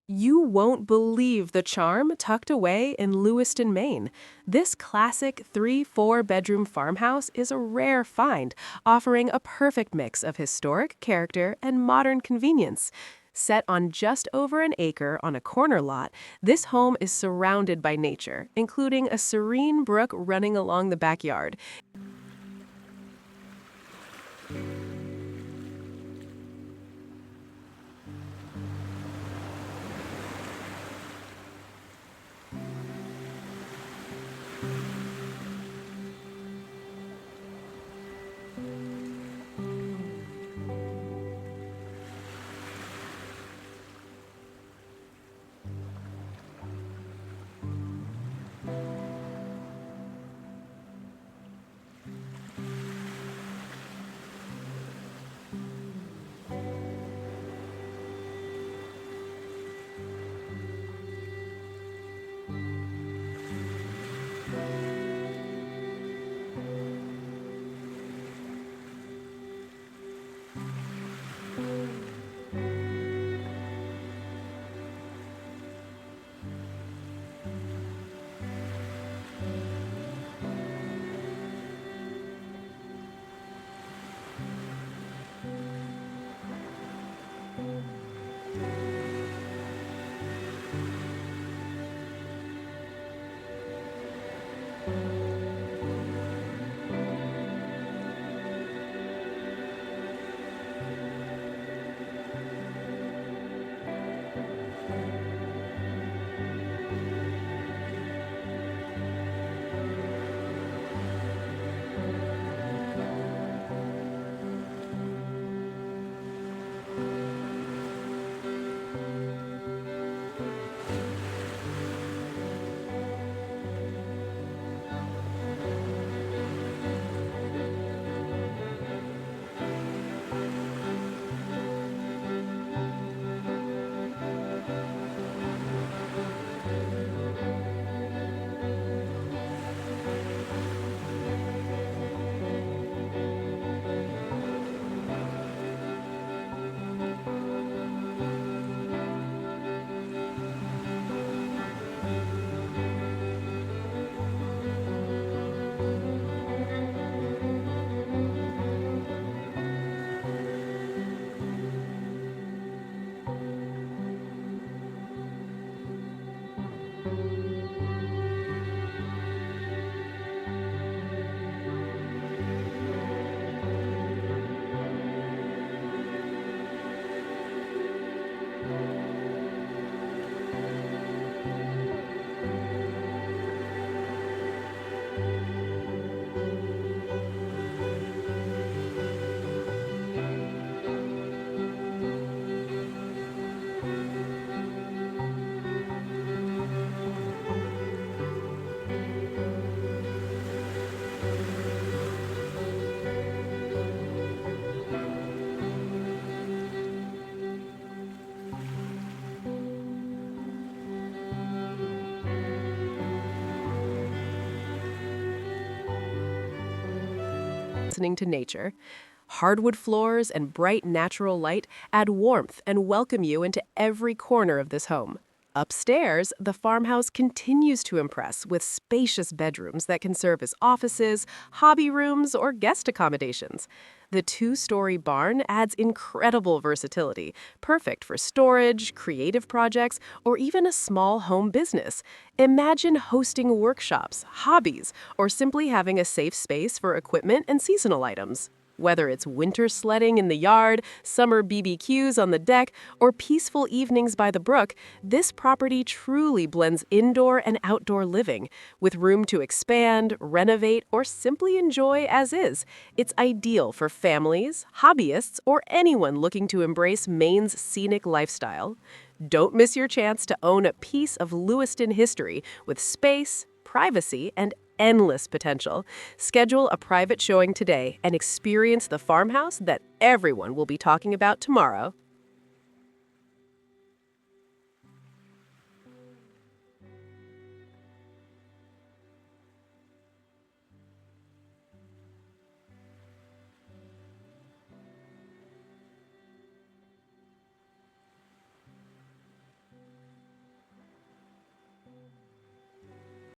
You won't believe the charm tucked away in Lewiston, Maine. This classic 3-4 bedroom farmhouse is a rare find, offering a perfect mix of historic character and modern convenience. Set on just over an acre on a corner lot, this home is surrounded by nature, including a serene brook running along the backyard. Listening to nature. Hardwood floors and bright natural light add warmth and welcome you into every corner of this home. Upstairs, the farmhouse continues to impress with spacious bedrooms that can serve as offices, hobby rooms, or guest accommodations. The two-story barn adds incredible versatility, perfect for storage, creative projects, or even a small home business. Imagine hosting workshops, hobbies, or simply having a safe space for equipment and seasonal items. Whether it's winter sledding in the yard, summer BBQs on the deck, or peaceful evenings by the brook, this property truly blends indoor and outdoor living. With room to expand, renovate, or simply enjoy as is, it's ideal for families, hobbyists, or anyone looking to embrace Maine's scenic lifestyle. Don't miss your chance to own a piece of Lewiston history with space, privacy, and endless potential. Schedule a private showing today and experience the farmhouse that everyone will be talking about tomorrow.